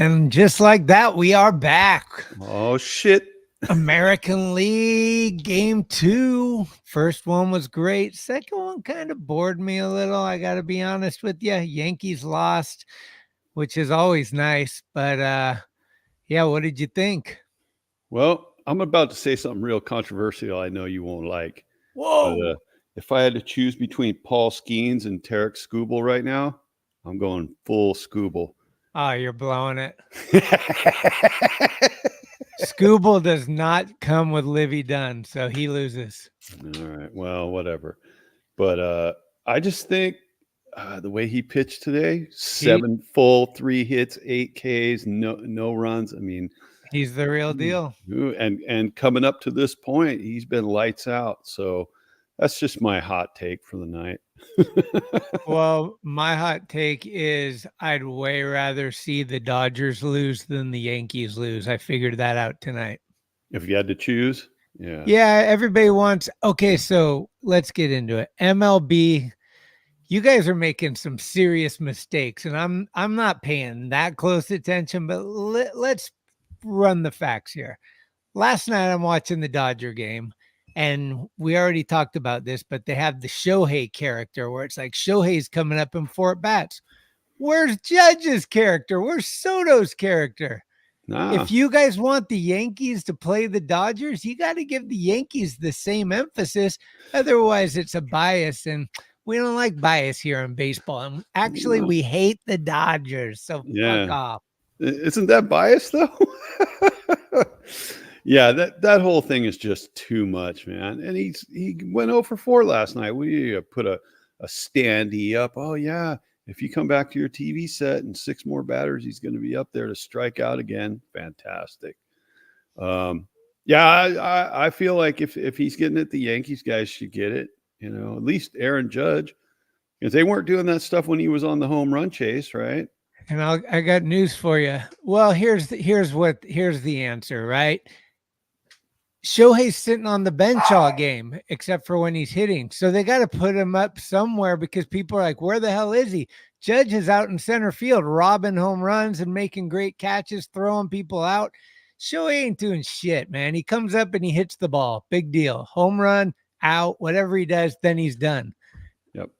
And just like that, we are back. Oh, shit. American League Game 2. First one was great. Second one kind of bored me a little. I got to be honest with you. Yankees lost, which is always nice. But yeah, what did you think? Well, I'm about to say something real controversial I know you won't like. But Whoa. if I had to choose between Paul Skeens and Tarek Skubal right now, I'm going full Skubal. Oh, you're blowing it. Skubal does not come with Livy Dunn, so he loses. All right. Well, whatever. But I just think the way he pitched today, 7 full, 3 hits, 8 Ks, no runs. I mean, he's the real deal. And coming up to this point, he's been lights out. So that's just my hot take for the night. Well, my hot take is I'd way rather see the Dodgers lose than the Yankees lose. I figured that out tonight. If you had to choose, yeah. Yeah, everybody wants. Okay, so let's get into it. MLB, you guys are making some serious mistakes, and I'm not paying that close attention, but let's run the facts here. Last night I'm watching the Dodger game, and we already talked about this, but they have the Shohei character where it's like Shohei's coming up in 4 at-bats. Where's Judge's character? Where's Soto's character? Nah. If you guys want the Yankees to play the Dodgers, you got to give the Yankees the same emphasis. Otherwise, it's a bias, and we don't like bias here in baseball. And actually, we hate the Dodgers, so fuck off. Isn't that bias, though? Yeah, that whole thing is just too much, man. And he went 0 for 4 last night. We put a standee up. Oh, yeah. If you come back to your TV set and 6 more batters, he's going to be up there to strike out again. Fantastic. Yeah, I feel like if he's getting it, the Yankees guys should get it. You know, at least Aaron Judge, because they weren't doing that stuff when he was on the home run chase, right? And I got news for you. Well, here's the answer, right? Shohei's sitting on the bench all game, except for when he's hitting. So they got to put him up somewhere because people are like, where the hell is he? Judge is out in center field, robbing home runs and making great catches, throwing people out. Shohei ain't doing shit, man. He comes up and he hits the ball. Big deal. Home run, out, whatever he does, then he's done. Yep.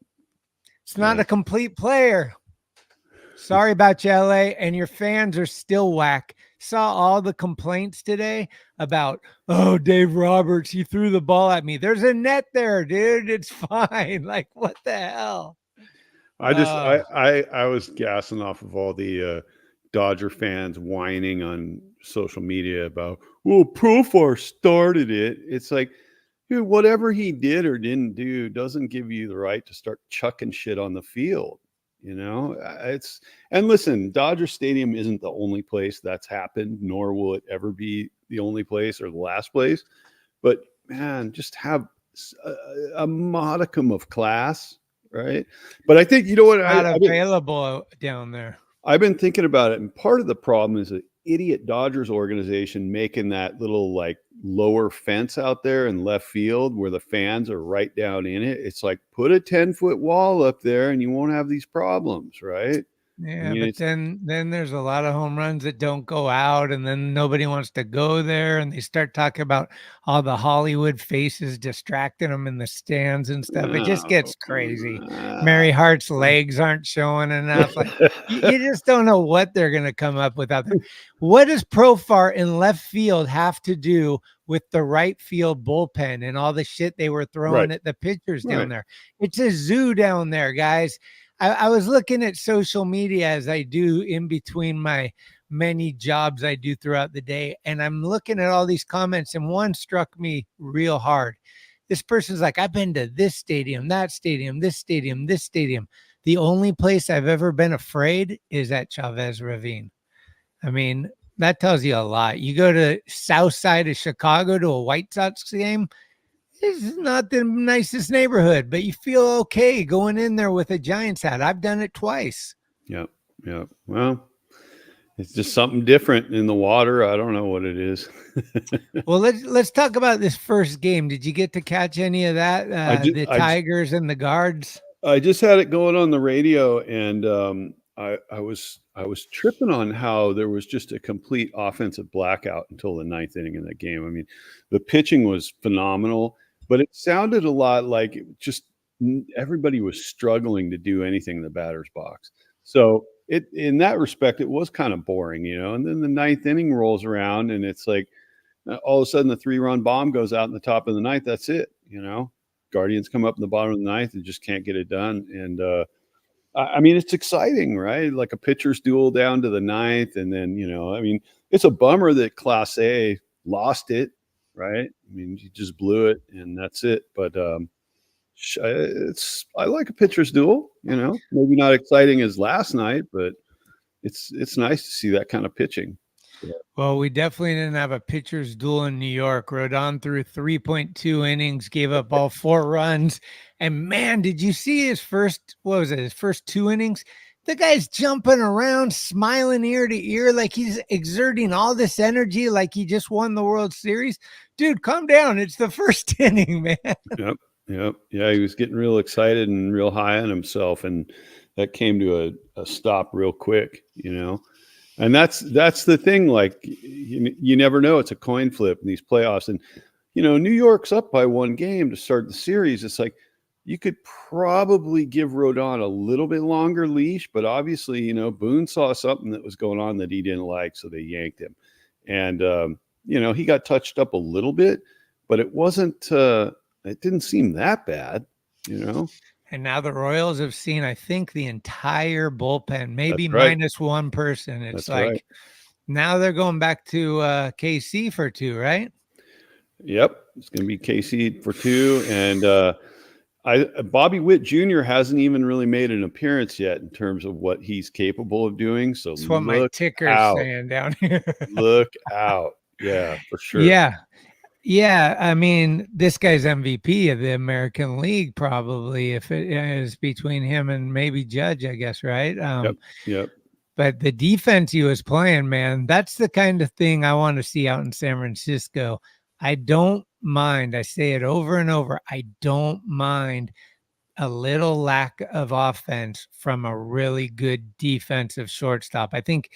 It's not a complete player. Sorry about you, LA, and your fans are still whack. Saw all the complaints today about, oh, Dave Roberts, he threw the ball at me. There's a net there, dude. It's fine. Like, what the hell? I was gassing off of all the Dodger fans whining on social media about, well, Profar started it. It's like, dude, whatever he did or didn't do doesn't give you the right to start chucking shit on the field. You know, and listen, Dodger Stadium isn't the only place that's happened, nor will it ever be the only place or the last place. But man, just have a modicum of class, right? But I think, you know what? Not available down there. I've been thinking about it, and part of the problem is an idiot Dodgers organization making that little like lower fence out there in left field where the fans are right down in it. It's like, put a 10-foot wall up there and you won't have these problems, right? Yeah, but then there's a lot of home runs that don't go out, and then nobody wants to go there, and they start talking about all the Hollywood faces distracting them in the stands and stuff. It just gets crazy. Mary Hart's legs aren't showing enough. Like, you just don't know what they're going to come up with out there. What does Profar in left field have to do with the right field bullpen and all the shit they were throwing at the pitchers down there? It's a zoo down there, guys. I was looking at social media as I do in between my many jobs I do throughout the day. And I'm looking at all these comments, and one struck me real hard. This person's like, I've been to this stadium, that stadium, this stadium, this stadium. The only place I've ever been afraid is at Chavez Ravine. I mean, that tells you a lot. You go to south side of Chicago to a White Sox game, this is not the nicest neighborhood, but you feel okay going in there with a Giants hat. I've done it twice. Yep. Well, it's just something different in the water. I don't know what it is. Well, let's talk about this first game. Did you get to catch any of that? The Tigers and the Guards? I just had it going on the radio, and I was tripping on how there was just a complete offensive blackout until the ninth inning in that game. I mean, the pitching was phenomenal, but it sounded a lot like it just everybody was struggling to do anything in the batter's box. So it in that respect, it was kind of boring, you know. And then the ninth inning rolls around, and it's like all of a sudden the 3-run bomb goes out in the top of the ninth. That's it, you know. Guardians come up in the bottom of the ninth and just can't get it done. And I mean, it's exciting, right? Like a pitcher's duel down to the ninth, and then I mean, it's a bummer that Class A lost it, right? I mean, you just blew it, and that's it. But I like a pitcher's duel. Maybe not exciting as last night, but it's nice to see that kind of pitching. So, Well, we definitely didn't have a pitcher's duel in New York. Rodon threw 3.2 innings, gave up all 4 runs. And man, did you see his first, what was it, his first 2 innings? The guy's jumping around, smiling ear to ear, like he's exerting all this energy, like he just won the World Series. Dude, calm down. It's the first inning, man. Yep. Yeah, he was getting real excited and real high on himself, and that came to a stop real quick, And that's the thing. Like you never know. It's a coin flip in these playoffs, and New York's up by 1 game to start the series. It's like you could probably give Rodon a little bit longer leash, but obviously, Boone saw something that was going on that he didn't like, so they yanked him, and he got touched up a little bit, but it wasn't. It didn't seem that bad, And now the Royals have seen, I think, the entire bullpen, maybe That's right. minus one person. It's That's like right. now they're going back to KC for 2, right? Yep, it's going to be KC for 2, and Bobby Witt Jr. hasn't even really made an appearance yet in terms of what he's capable of doing. So That's what my look ticker's out! saying down here. Look out! Yeah, for sure. Yeah. I mean, this guy's MVP of the American League, probably, if it is between him and maybe Judge, I guess, right? Yep. But the defense he was playing, man, that's the kind of thing I want to see out in San Francisco. I don't mind. I say it over and over. I don't mind a little lack of offense from a really good defensive shortstop. I think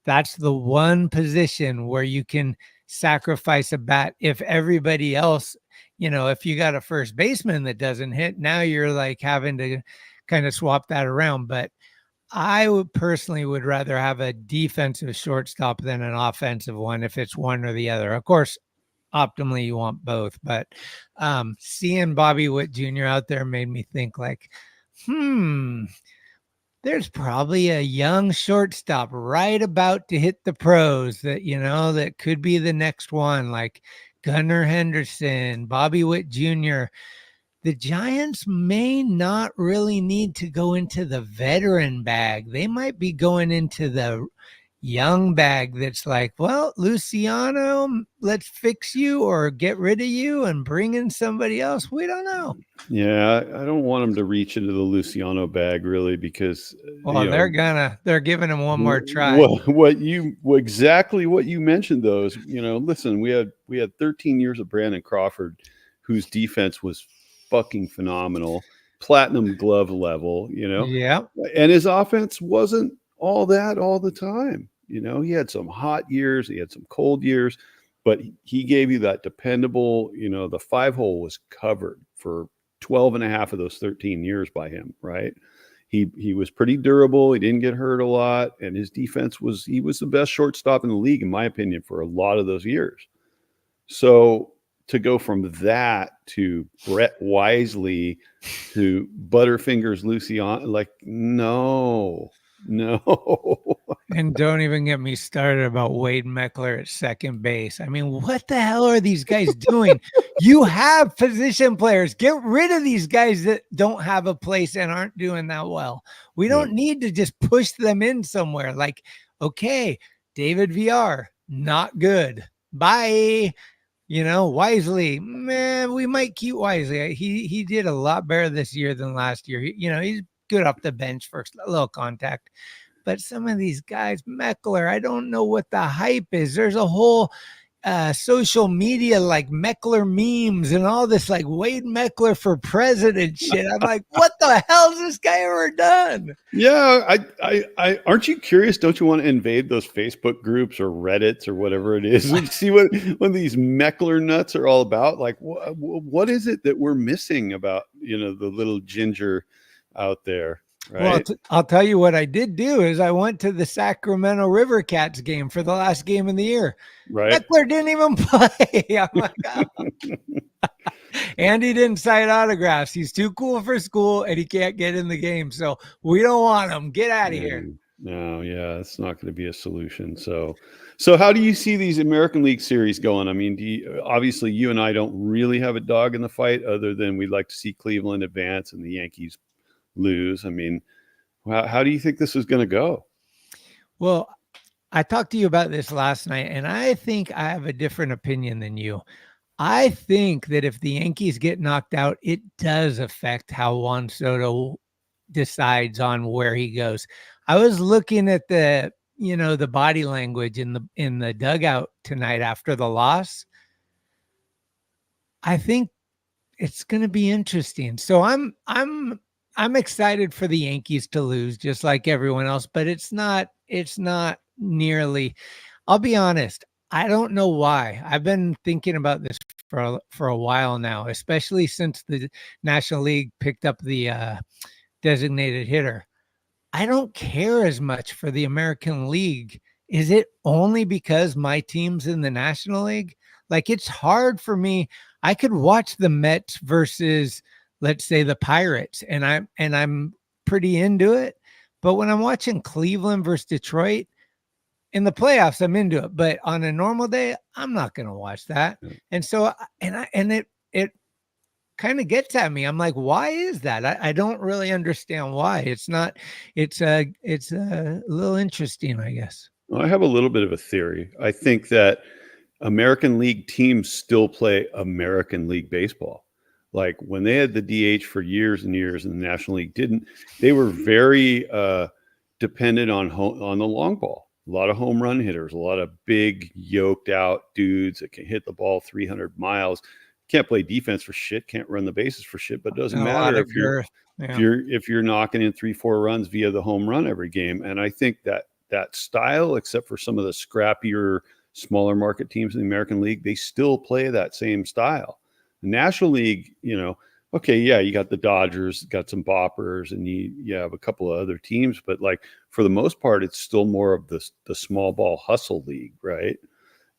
that's the one position where you can sacrifice a bat if everybody else, if you got a first baseman that doesn't hit, now you're like having to kind of swap that around. But I would personally rather have a defensive shortstop than an offensive one if it's one or the other. Of course, optimally you want both, but seeing Bobby Witt Jr. out there made me think like, there's probably a young shortstop right about to hit the pros that, that could be the next one, like Gunnar Henderson, Bobby Witt Jr. The Giants may not really need to go into the veteran bag. They might be going into the young bag that's like, well, Luciano, let's fix you or get rid of you and bring in somebody else. We don't know. Yeah, I don't want them to reach into the Luciano bag really, because they're giving him one more try. Exactly what you mentioned though is, listen, we had 13 years of Brandon Crawford, whose defense was fucking phenomenal, platinum glove level, Yeah. and his offense wasn't all that all the time. He had some hot years, he had some cold years, but he gave you that dependable, the 5-hole was covered for 12 and a half of those 13 years by him, right? He was pretty durable. He didn't get hurt a lot, and his defense he was the best shortstop in the league, in my opinion, for a lot of those years. So to go from that to Brett Wisely to Butterfingers Luciano, like, no. And don't even get me started about Wade Meckler at second base. I mean, what the hell are these guys doing? You have position players. Get rid of these guys that don't have a place and aren't doing that well. We don't need to just push them in somewhere. Like, okay, David VR, not good. Bye. Wisely, man, we might keep Wisely. He did a lot better this year than last year. He's good off the bench for a little contact. But some of these guys, Meckler, I don't know what the hype is. There's a whole social media like Meckler memes and all this like Wade Meckler for president shit. I'm like, what the hell's this guy ever done? Yeah, aren't you curious? Don't you want to invade those Facebook groups or Reddits or whatever it is and see what these Meckler nuts are all about? Like, what is it that we're missing about the little ginger out there, Well, right? I'll tell you what I did do is I went to the Sacramento River Cats game for the last game of the year. Right. Meckler didn't even play. I'm like, oh. And he didn't sign autographs. He's too cool for school and he can't get in the game. So we don't want him. Get out of here. No, yeah, it's not going to be a solution. So how do you see these American League series going? I mean, obviously you and I don't really have a dog in the fight other than we'd like to see Cleveland advance and the Yankees lose. I mean, how do you think this is going to go? Well, I talked to you about this last night, and I think I have a different opinion than you. I think that if the Yankees get knocked out, it does affect how Juan Soto decides on where he goes. I was looking at the body language in the dugout tonight after the loss. I think it's going to be interesting. So I'm excited for the Yankees to lose just like everyone else, but it's not nearly. I'll be honest, I don't know why. I've been thinking about this for a while now, especially since the National League picked up the designated hitter. I don't care as much for the American League. Is it only because my team's in the National League? Like, it's hard for me. I could watch the Mets versus, let's say, the Pirates, and I'm pretty into it. But when I'm watching Cleveland versus Detroit in the playoffs, I'm into it. But on a normal day, I'm not going to watch that. And so, it kind of gets at me. I'm like, why is that? I don't really understand why. It's a little interesting, I guess. Well, I have a little bit of a theory. I think that American League teams still play American League baseball. Like when they had the DH for years and years and the National League didn't, they were very dependent on the long ball. A lot of home run hitters, a lot of big yoked out dudes that can hit the ball 300 miles. Can't play defense for shit, can't run the bases for shit, but it doesn't matter if you're knocking in 3-4 runs via the home run every game. And I think that style, except for some of the scrappier, smaller market teams in the American League, they still play that same style. The National League, okay, yeah, you got the Dodgers, got some boppers, and you have a couple of other teams, but like for the most part, it's still more of the small ball hustle league, right?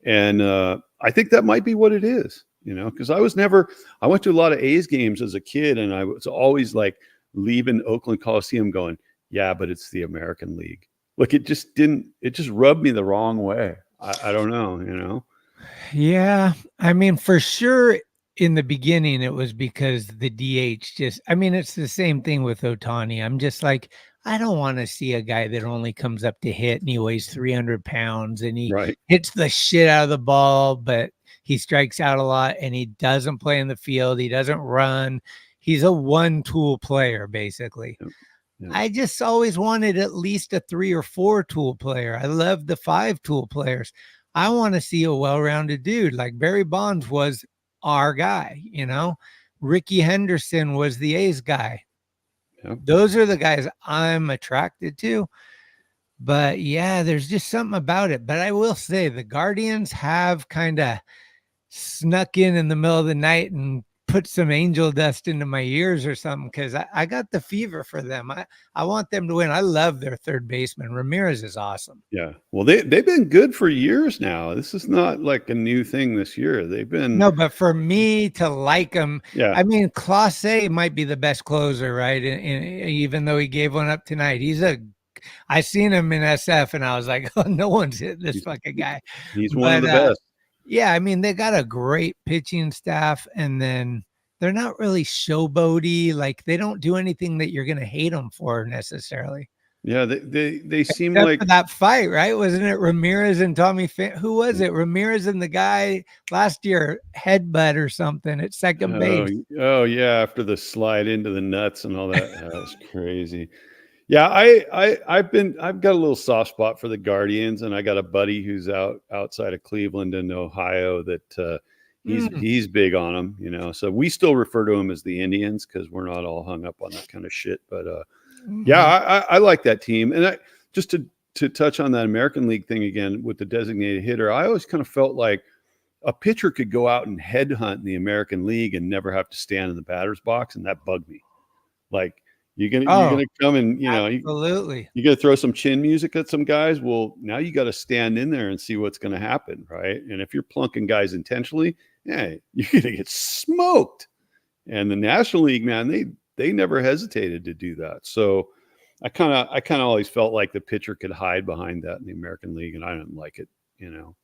And I think that might be what it is, because I went to a lot of A's games as a kid, and I was always like leaving Oakland Coliseum going, yeah, but it's the American League. Like it just rubbed me the wrong way. I don't know. Yeah. I mean, for sure in the beginning, it was because the DH it's the same thing with Ohtani. I'm just like, I don't want to see a guy that only comes up to hit and he weighs 300 pounds and he hits the shit out of the ball, but he strikes out a lot and he doesn't play in the field. He doesn't run. He's a one-tool player, basically. Yeah. I just always wanted at least a 3 or 4 tool player. I love the 5 tool players. I want to see a well-rounded dude like Barry Bonds was our guy, Ricky Henderson was the A's guy. Yep. Those are the guys I'm attracted to. But yeah, there's just something about it. But I will say the Guardians have kind of snuck in the middle of the night and put some angel dust into my ears or something, because I got the fever for them. I want them to win. I love their third baseman. Ramirez is awesome. Yeah. Well, they've been good for years now. This is not like a new thing this year. They've been. No, but for me to like them, yeah. I mean, Clase might be the best closer, right? And even though he gave one up tonight, I seen him in SF and I was like, oh, no one's hitting this fucking guy. He's one of the best. Yeah, I mean, they got a great pitching staff, and then they're not really showboaty. Like, they don't do anything that you're going to hate them for necessarily. Yeah, they seem Except like for that fight, right? Wasn't it Ramirez and Tommy? Who was it? Ramirez and the guy last year, headbutt or something at second base. Oh yeah, after the slide into the nuts and all that. That was crazy. Yeah, I've got a little soft spot for the Guardians, and I got a buddy who's outside of Cleveland in Ohio that Mm, he's big on them, you know. So we still refer to them as the Indians because we're not all hung up on that kind of shit. But yeah, mhm. I like that team, and just to touch on that American League thing again with the designated hitter, I always kind of felt like a pitcher could go out and headhunt in the American League and never have to stand in the batter's box, and that bugged me. Like you're Oh, gonna come and absolutely. you got to throw some chin music at some guys. Well, now you got to stand in there and see what's going to happen, right? And if you're plunking guys intentionally, yeah, you're going to get smoked. And the National League, man, they never hesitated to do that. So I kind of always felt like the pitcher could hide behind that in the American League, and I didn't like it. You know,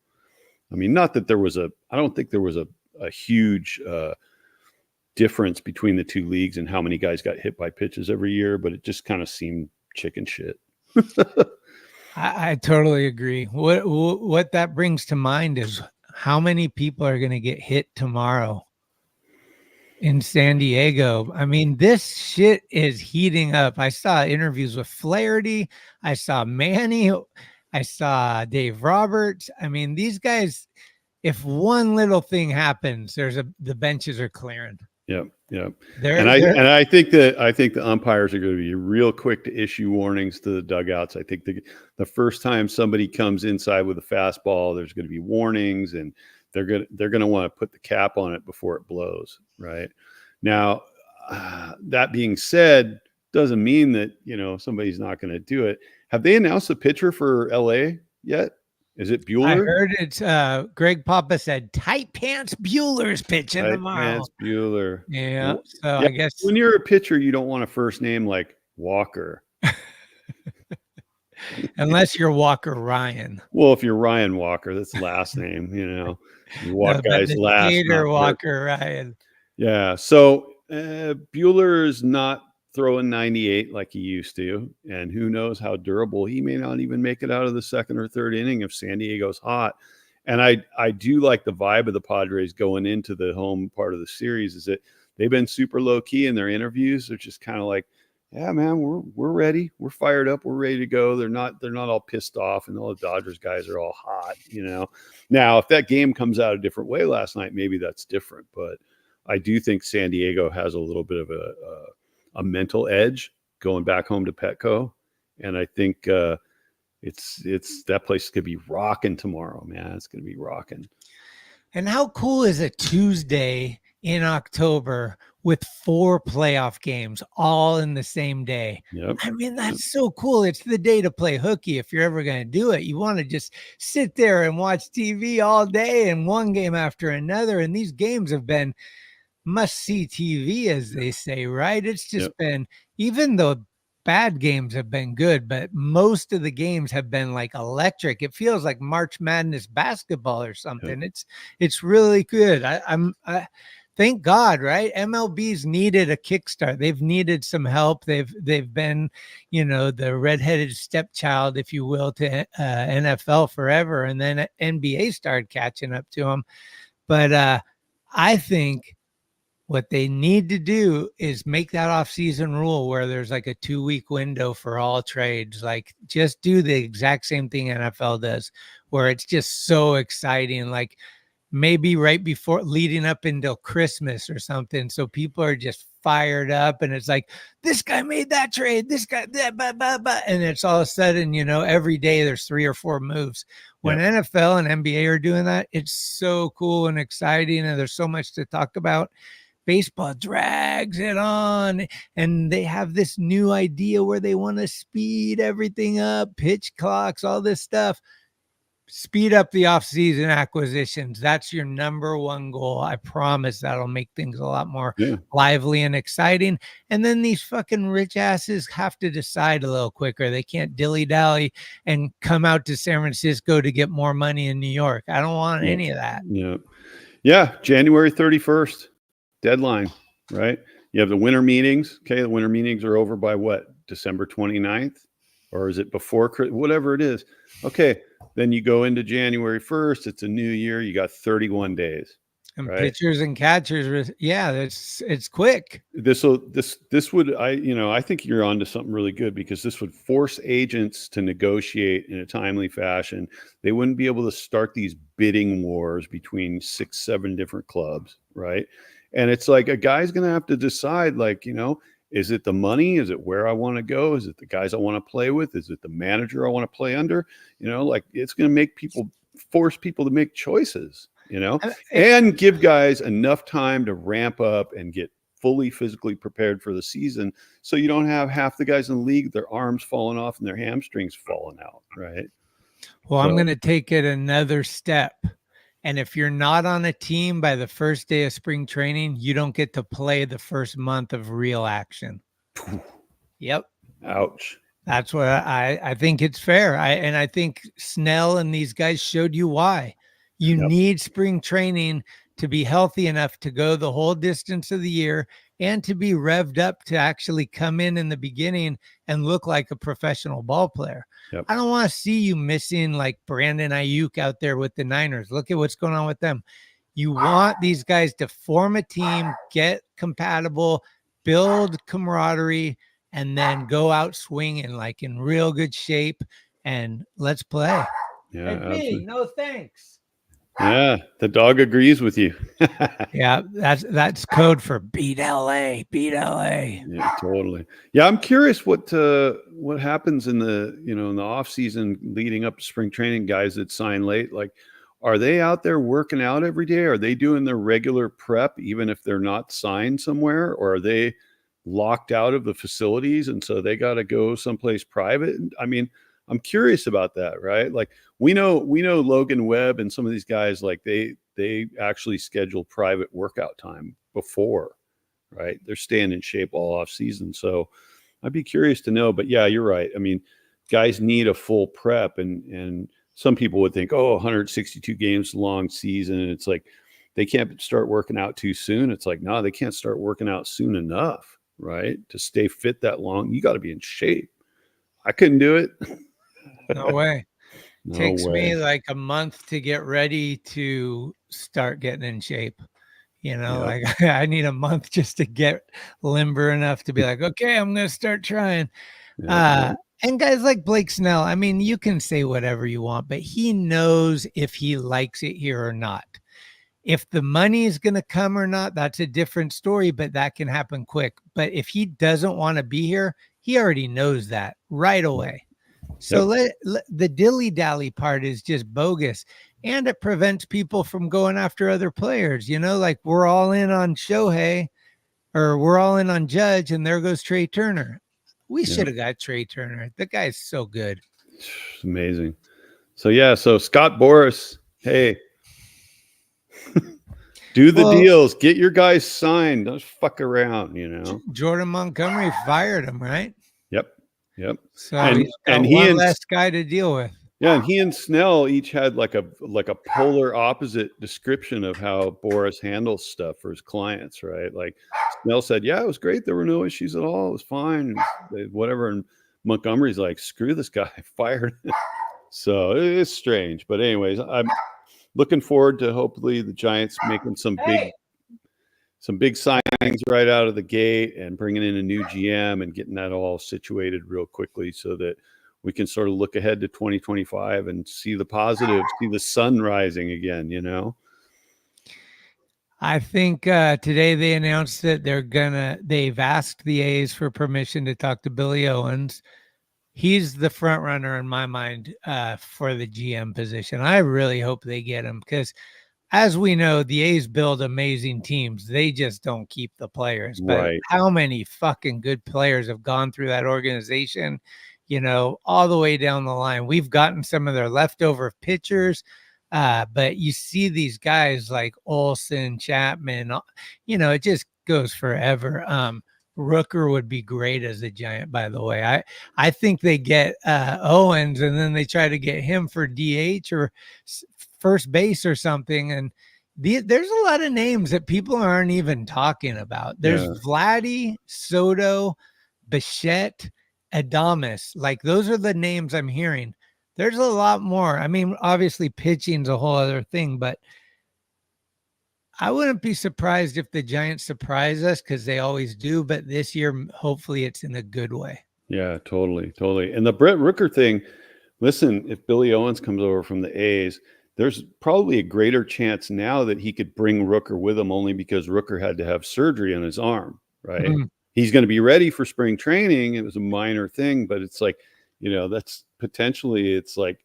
I mean, not that there was I don't think there was a huge difference between the two leagues and how many guys got hit by pitches every year, but it just kind of seemed chicken shit. I totally agree. What that brings to mind is how many people are going to get hit tomorrow in San Diego. I mean, this shit is heating up. I saw interviews with Flaherty. I saw Manny. I saw Dave Roberts. I mean, these guys, if one little thing happens, the benches are clearing. Yep, yep. And They're I they're and I think the umpires are going to be real quick to issue warnings to the dugouts. I think the first time somebody comes inside with a fastball, there's going to be warnings, and they're going to want to put the cap on it before it blows. Right now, that being said, doesn't mean that somebody's not going to do it. Have they announced the pitcher for LA yet? Is it I Bueller? heard it's Greg Papa said tight pants Bueller's pitching Right, tomorrow. Vance Bueller. Yeah. So Yeah, I guess when you're a pitcher, you don't want a first name like Walker. unless you're Walker Ryan. Well, if you're Ryan Walker, that's the last name, You walk No, but guys the last, not skater first. Walker Ryan. Yeah. So Bueller is not throwing 98 like he used to. And who knows how durable he may not even make it out of the second or third inning if San Diego's hot. And I do like the vibe of the Padres going into the home part of the series is that they've been super low key in their interviews. They're just kind of like, yeah, man, we're ready. We're fired up. We're ready to go. They're not all pissed off, and all the Dodgers guys are all hot. Now, if that game comes out a different way last night, maybe that's different. But I do think San Diego has a little bit of a mental edge going back home to Petco, and I think it's that place is gonna be rocking tomorrow, man. It's gonna be rocking. And how cool is a Tuesday in October with 4 playoff games all in the same day? Yep. I mean, that's so cool. It's the day to play hooky if you're ever going to do it. You want to just sit there and watch TV all day and one game after another. And these games have been must see TV, as they say, right? It's just Yep. been, even though bad games have been good, but most of the games have been like electric. It feels like March Madness basketball or Yep. something. It's really good. I thank God, right? MLB's needed a kickstart. They've needed some help. They've been, the redheaded stepchild, if you will, to NFL forever, and then NBA started catching up to them. But I think what they need to do is make that off-season rule where there's like a 2-week window for all trades. Like just do the exact same thing NFL does, where it's just so exciting. Like maybe right before leading up until Christmas or something. So people are just fired up and it's like, this guy made that trade, this guy, that, blah, blah, blah. And it's all of a sudden, every day there's 3 or 4 moves. When Yep. NFL and NBA are doing that, it's so cool and exciting. And there's so much to talk about. Baseball drags it on, and they have this new idea where they want to speed everything up, pitch clocks, all this stuff. Speed up the offseason acquisitions. That's your number one goal. I promise that'll make things a lot more Yeah. lively and exciting. And then these fucking rich asses have to decide a little quicker. They can't dilly-dally and come out to San Francisco to get more money in New York. I don't want Yep. any of that. Yeah. Yeah. January 31st. Deadline, right? You have the winter meetings. Okay. The winter meetings are over by what? December 29th? Or is it before? Whatever it is. Okay. Then you go into January 1st. It's a new year. You got 31 days. And right? pitchers and catchers, yeah, it's quick. This would I think you're onto something really good because this would force agents to negotiate in a timely fashion. They wouldn't be able to start these bidding wars between 6 7 different clubs, right? And it's like a guy's going to have to decide, like, is it the money, is it where I want to go, is it the guys I want to play with, is it the manager I want to play under, like it's going to make people, force people to make choices, Uh, it- and give guys enough time to ramp up and get fully physically prepared for the season, so you don't have half the guys in the league, their arms falling off and their hamstrings falling out, right? Well, I'm So going to take it another step. And if you're not on a team by the first day of spring training, you don't get to play the first month of real action. Yep. ouch. That's what I think it's fair. I think Snell and these guys showed you why. You Yep. need spring training to be healthy enough to go the whole distance of the year and to be revved up to actually come in the beginning and look like a professional ball player. Yep. I don't want to see you missing like Brandon Ayuk out there with the Niners. Look at what's going on with them. You want these guys to form a team, get compatible, build camaraderie, and then go out swinging like in real good shape and let's play. Yeah, Hey, B, no thanks. yeah, the dog agrees with you. Yeah, that's code for beat LA, beat LA. Yeah, totally. Yeah, I'm curious what happens in the in the off season leading up to spring training. Guys that sign late, like, are they out there working out every day? Are they doing their regular prep even if they're not signed somewhere, or are they locked out of the facilities and so they got to go someplace private? I mean, I'm curious about that, right? Like we know Logan Webb and some of these guys, like they actually schedule private workout time before, right? They're staying in shape all off season. So I'd be curious to know, but yeah, you're right. I mean, guys need a full prep, and some people would think, oh, 162 games long season. And it's like, they can't start working out too soon. It's like, no, they can't start working out soon enough, right? To stay fit that long, you got to be in shape. I couldn't do it. No way. No Takes me way. like a month to get ready to start getting in shape. Yep. Like I need a month just to get limber enough to be like, okay, I'm going to start trying. Yep. And guys like Blake Snell, I mean, you can say whatever you want, but he knows if he likes it here or not. If the money is going to come or not, that's a different story, but that can happen quick. But if he doesn't want to be here, he already knows that right away. So Yep. the dilly dally part is just bogus, and it prevents people from going after other players. Like we're all in on Shohei, or we're all in on Judge, and there goes Trey Turner. We Yep. should have got Trey Turner. The guy's so good. It's amazing. So yeah, so Scott Boras, hey, do the deals, get your guys signed. Don't fuck around, Jordan Montgomery fired him, right? Yep. Yep. So And he's got he one and less guy to deal with. yeah, and he and Snell each had like a polar opposite description of how Boris handles stuff for his clients, right? Like Snell said, yeah, it was great. There were no issues at all. It was fine. Whatever. And Montgomery's like, screw this guy, fired him. So it's strange. But anyways, I'm looking forward to hopefully the Giants making some big signings right out of the gate and bringing in a new GM and getting that all situated real quickly so that we can sort of look ahead to 2025 and see the positive, see the sun rising again, I think today they announced that they've asked the A's for permission to talk to Billy Owens. He's the front runner in my mind for the GM position. I really hope they get him because, as we know, the A's build amazing teams. They just don't keep the players. But Right. how many fucking good players have gone through that organization, all the way down the line? We've gotten some of their leftover pitchers. But you see these guys like Olsen, Chapman, it just goes forever. Rooker would be great as a Giant, by the way. I think they get Owens and then they try to get him for DH or first base or something. And there's a lot of names that people aren't even talking about. There's Vladdy, Soto, Bichette, Adames. Like those are the names I'm hearing. There's a lot more. I mean, obviously pitching's a whole other thing, but I wouldn't be surprised if the Giants surprise us because they always do. But this year, hopefully, it's in a good way. Yeah, totally, totally. And the Brett Rooker thing, listen, if Billy Owens comes over from the A's, there's probably a greater chance now that he could bring Rooker with him only because Rooker had to have surgery on his arm, right? Mm. He's going to be ready for spring training. It was a minor thing, but it's like, that's potentially, it's like,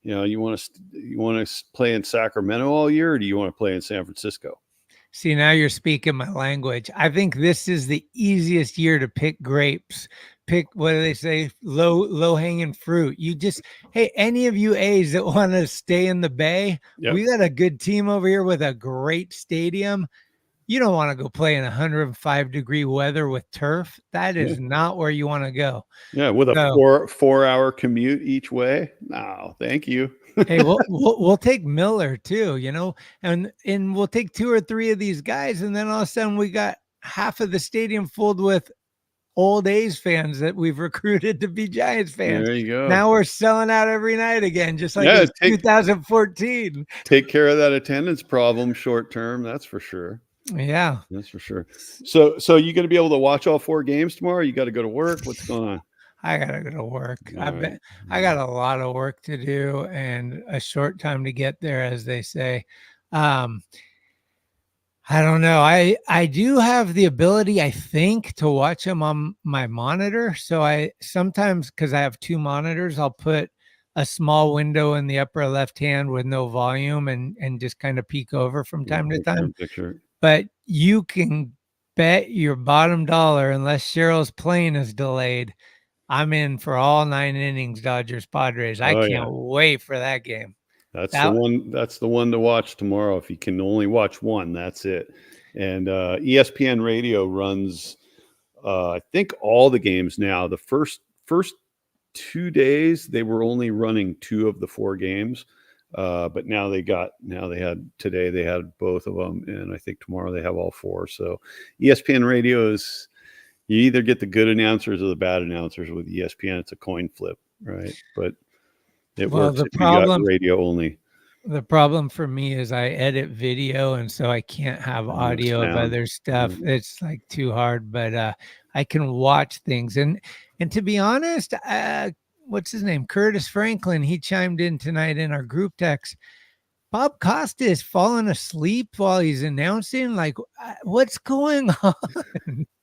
you want to play in Sacramento all year, or do you want to play in San Francisco? See, now you're speaking my language. I think this is the easiest year to pick grapes. Pick, what do they say? Low hanging fruit. You just, hey, any of you A's that want to stay in the Bay, Yep. we got a good team over here with a great stadium. You don't want to go play in 105-degree weather with turf. That is not where you want to go. Yeah, with a So, 4-hour commute each way. No, thank you. hey, we'll take Miller too, and we'll take 2 or 3 of these guys, and then all of a sudden we got half of the stadium filled with old A's fans that we've recruited to be Giants fans. There you go. Now we're selling out every night again, just like in 2014. Take care of that attendance problem short term. That's for sure. Yeah, that's for sure. So you going to be able to watch all 4 games tomorrow? You got to go to work. What's going on? I gotta go to work. Right. I got a lot of work to do and a short time to get there, as they say. I don't know. I do have the ability, I think, to watch them on my monitor. So I sometimes, because I have 2 monitors, I'll put a small window in the upper left hand with no volume and just kind of peek over from time to time. Picture. But you can bet your bottom dollar, unless Cheryl's plane is delayed, I'm in for all 9 innings, Dodgers Padres. I can't wait for that game. That's the one to watch tomorrow. If you can only watch one, that's it. And ESPN Radio runs I think all the games now. The first 2 days they were only running 2 of the 4 games. But now they had both of them, and I think tomorrow they have all 4. So ESPN Radio is, you either get the good announcers or the bad announcers with ESPN. It's a coin flip, right? But it works if you got radio only. The problem for me is I edit video, and so I can't have audio of other stuff. It's like too hard, but I can watch things. And to be honest, what's his name? Curtis Franklin. He chimed in tonight in our group text. Bob Costa is falling asleep while he's announcing. Like, what's going on?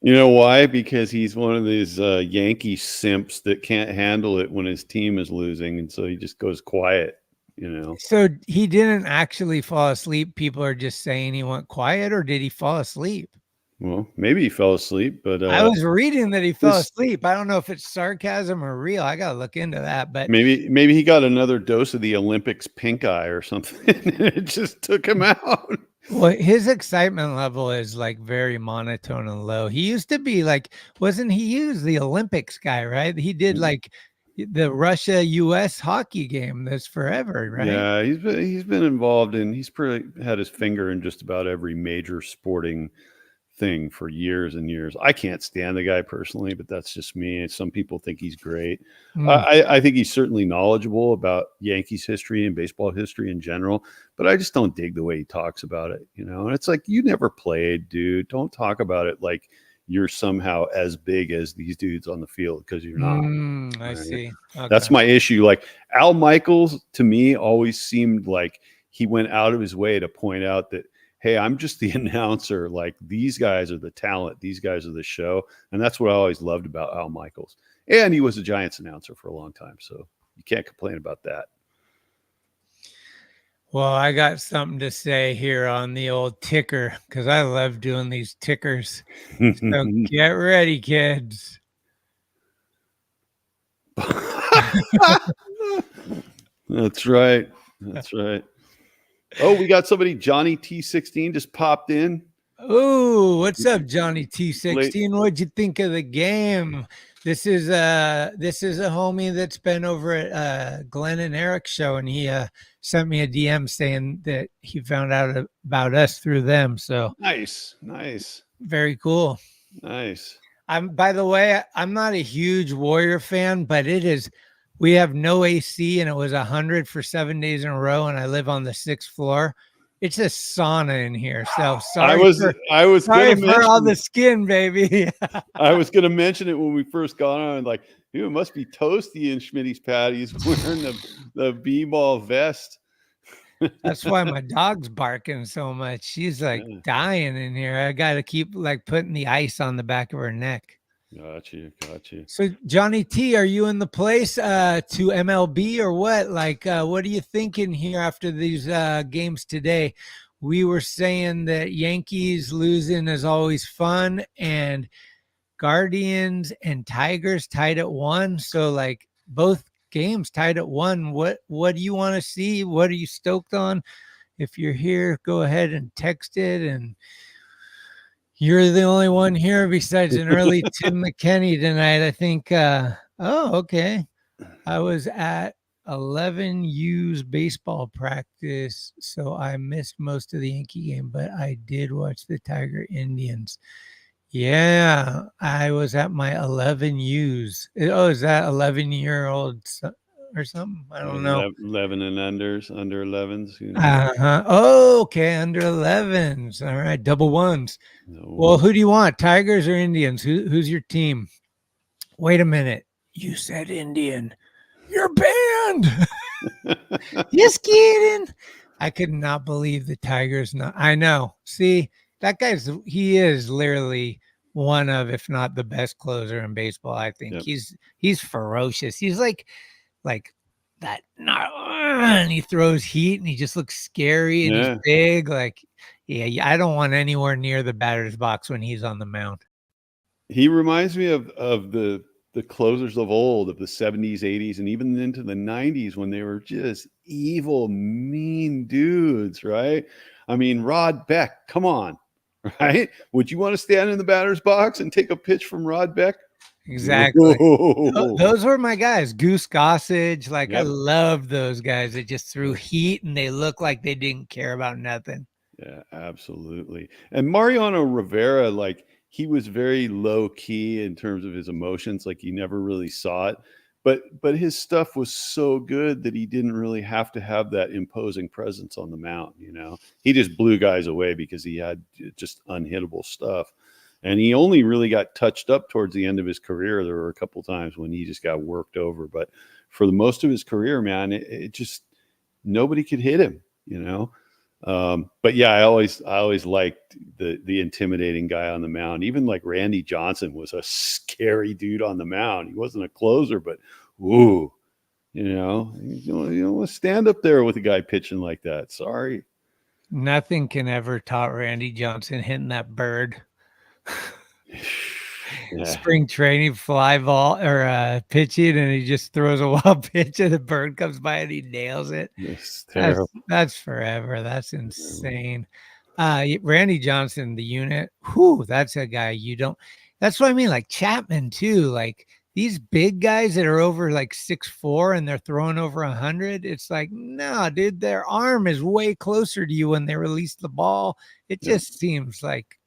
You know why? Because he's one of these Yankee simps that can't handle it when his team is losing, and so he just goes quiet. So he didn't actually fall asleep. People are just saying he went quiet, or did he fall asleep? Well, maybe he fell asleep, but I was reading that he fell asleep. I don't know if it's sarcasm or real. I gotta look into that. But maybe he got another dose of the Olympics pink eye or something. It just took him out. Well, his excitement level is like very monotone and low. He used to be like, he was the Olympics guy, right? He did like the Russia-US hockey game. That's forever, right? Yeah, he's been involved in. He's pretty had his finger in just about every major sporting thing for years and years. I can't stand the guy personally, but that's just me. Some people think he's great. I think he's certainly knowledgeable about Yankees history and baseball history in general, but I just don't dig the way he talks about it. And it's like, you never played, dude. Don't talk about it like you're somehow as big as these dudes on the field, because you're not. I see. Okay. That's my issue. Like Al Michaels, to me, always seemed like he went out of his way to point out that, hey, I'm just the announcer. Like, these guys are the talent. These guys are the show. And that's what I always loved about Al Michaels. And he was a Giants announcer for a long time. So you can't complain about that. Well, I got something to say here on the old ticker, because I love doing these tickers. So get ready, kids. That's right. That's right. Oh, we got somebody. Johnny T16 just popped in. Oh, what's up, Johnny T16? What'd you think of the game? This is a homie that's been over at Glenn and Eric's show, and he sent me a DM saying that he found out about us through them. So nice, very cool. Nice. By the way, I'm not a huge Warrior fan, but we have no AC, and it was 100 for 7 days in a row, and I live on the 6th floor. It's a sauna in here. So I sorry was for I was sorry gonna for all mention the skin, baby. I was gonna mention it when we first got on. Like, dude, it must be toasty in Schmitty's patties wearing the b-ball vest. That's why my dog's barking so much. She's like Yeah, dying in here. I got to keep like putting the ice on the back of her neck. got you. So Johnny T, are you in the place to MLB or what? Like what are you thinking here after these games today? We were saying that Yankees losing is always fun and Guardians and Tigers tied at 1. So like both games tied at 1. What do you want to see? What are you stoked on? If you're here, go ahead and text it. And you're the only one here besides an early Tim McKenney tonight. I think. Oh, okay. I was at 11 U's baseball practice, so I missed most of the Yankee game, but I did watch the Tiger Indians. Yeah, I was at my 11 U's. Oh, is that 11-year-old or something? I don't know. 11 and unders, under 11s, Uh-huh. Oh, okay, under 11s. All right, double ones. Well, No. who do you want? Tigers or Indians? Who's your team? Wait a minute. You said Indian. You're banned. Just kidding. I could not believe the Tigers. Not. I know. See, that he is literally one of, if not the best closer in baseball. I think Yep. he's ferocious. He's like that. And he throws heat, and he just looks scary, and he's Yeah. big. Like, yeah, I don't want anywhere near the batter's box when he's on the mound. He reminds me of the closers of old, of the 70s, 80s, and even into the 90s when they were just evil, mean dudes, right? I mean, Rod Beck, come on, right? Would you want to stand in the batter's box and take a pitch from Rod Beck? Exactly. No. Those were my guys. Goose Gossage. Like, I Yep. loved those guys that just threw Yep. heat and they looked like they didn't care about nothing. Yeah, absolutely. And Mariano Rivera, like, he was very low key in terms of his emotions, like you never really saw it. But his stuff was so good that he didn't really have to have that imposing presence on the mound, you know. He just blew guys away because he had just unhittable stuff. And he only really got touched up towards the end of his career. There were a couple times when he just got worked over, but for the most of his career, man, it just nobody could hit him, you know. But yeah, I always liked the intimidating guy on the mound. Even like Randy Johnson was a scary dude on the mound. He wasn't a closer, but ooh, you don't want to stand up there with a guy pitching like that. Sorry. Nothing can ever top Randy Johnson hitting that bird. Yeah, Spring training fly ball or pitching, and he just throws a wild pitch, and the bird comes by and he nails it. it's That's terrible. that's forever. That's insane. Randy Johnson, the unit. Whew, that's a guy you don't. That's what I mean. Like Chapman too. Like these big guys that are over like 6'4" and they're throwing over 100. It's like, no, dude, their arm is way closer to you when they release the ball. It Yep. just seems like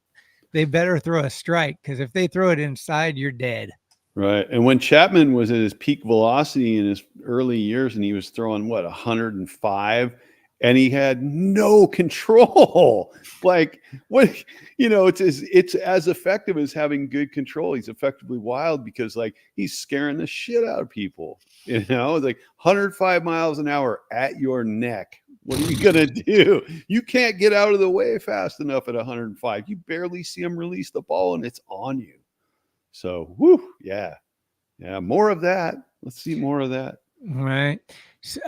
they better throw a strike because if they throw it inside, you're dead. Right. And when Chapman was at his peak velocity in his early years and he was throwing what 105 and he had no control. Like what it's as effective as having good control. He's effectively wild because like he's scaring the shit out of people. It's like 105 miles an hour at your neck. What are you gonna do? You can't get out of the way fast enough at 105. You barely see him release the ball and it's on you. So, whoo, yeah, more of that. Let's see more of that. Right.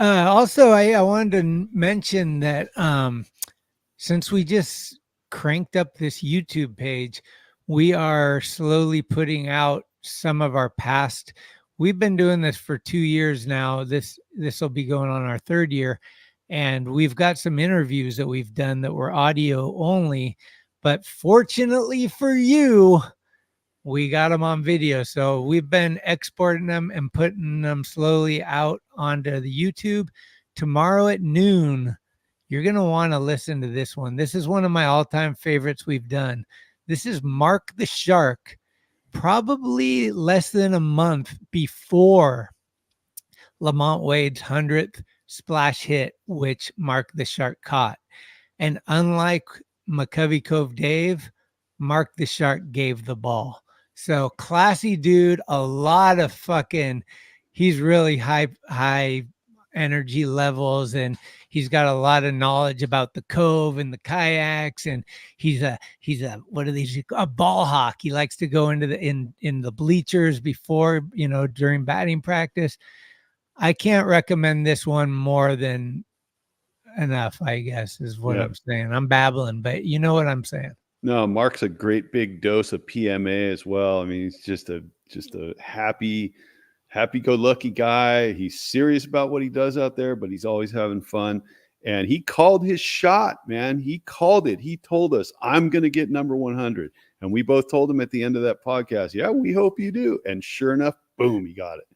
Also, I wanted to mention that since we just cranked up this YouTube page, we are slowly putting out some of our past. We've been doing this for 2 years now. This will be going on our 3rd year, and we've got some interviews that we've done that were audio only. But fortunately for you, we got them on video. So we've been exporting them and putting them slowly out onto the YouTube. Tomorrow at noon, you're going to want to listen to this one. This is one of my all-time favorites we've done. This is Mark the Shark, probably less than a month before Lamont Wade's 100th splash hit, which Mark the Shark caught. And unlike McCovey Cove Dave, Mark the Shark gave the ball. So classy dude, a lot of fucking, he's really high energy levels, and he's got a lot of knowledge about the cove and the kayaks, and he's a what are these, a ball hawk. He likes to go into in the bleachers before, during batting practice. I can't recommend this one more than enough, I guess, is what Yep. I'm saying. I'm babbling, but you know what I'm saying. No, Mark's a great big dose of PMA as well. I mean, he's just a happy-go-lucky guy. He's serious about what he does out there, but he's always having fun. And he called his shot, man. He called it. He told us, I'm going to get number 100. And we both told him at the end of that podcast, yeah, we hope you do. And sure enough, boom, he got it.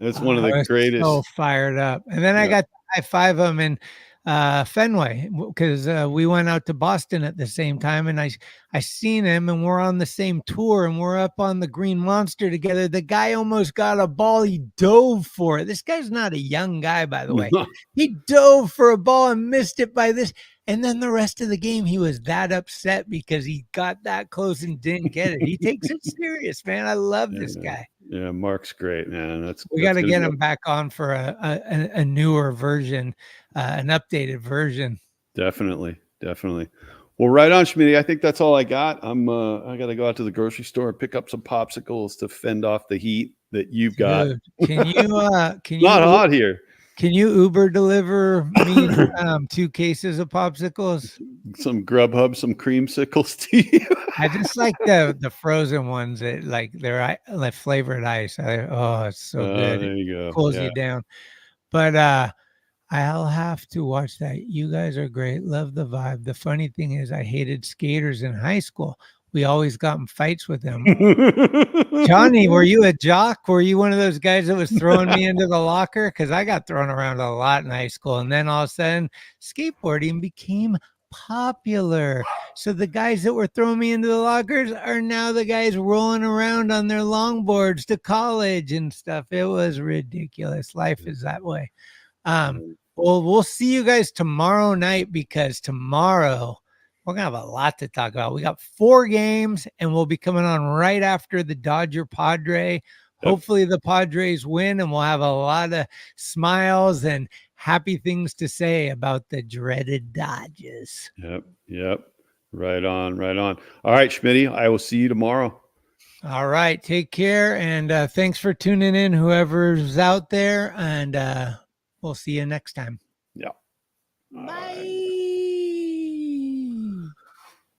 And it's one of the I was greatest. so fired up. And then I got to high five him in Fenway, because we went out to Boston at the same time, and I seen him, and we're on the same tour, and we're up on the Green Monster together. The guy almost got a ball. He dove for it. This guy's not a young guy, by the way. He dove for a ball and missed it by this. And then the rest of the game, he was that upset because he got that close and didn't get it. He takes it serious, man. I love this guy. Yeah, Mark's great, man. We got to get him back on for a newer version, an updated version. Definitely. Well, right on, Schmitty. I think that's all I got. I got to go out to the grocery store and pick up some popsicles to fend off the heat that you've got. Can you Not hot here. Can you Uber deliver me 2 cases of popsicles? Some Grubhub, some creamsicles to you. I just like the frozen ones that they're like flavored ice. It's so good. There you go. Cools you down. But I'll have to watch that. You guys are great. Love the vibe. The funny thing is, I hated skaters in high school. We always got in fights with them. Johnny, were you a jock? Were you one of those guys that was throwing me into the locker? Because I got thrown around a lot in high school. And then all of a sudden, skateboarding became popular. So the guys that were throwing me into the lockers are now the guys rolling around on their longboards to college and stuff. It was ridiculous. Life is that way. Well, we'll see you guys tomorrow night, because tomorrow we're going to have a lot to talk about. We got 4 games, and we'll be coming on right after the Dodger Padre. Yep. Hopefully the Padres win, and we'll have a lot of smiles and happy things to say about the dreaded Dodgers. Yep. Right on. All right, Schmitty, I will see you tomorrow. All right. Take care. And thanks for tuning in, whoever's out there. And we'll see you next time. Yeah. Bye.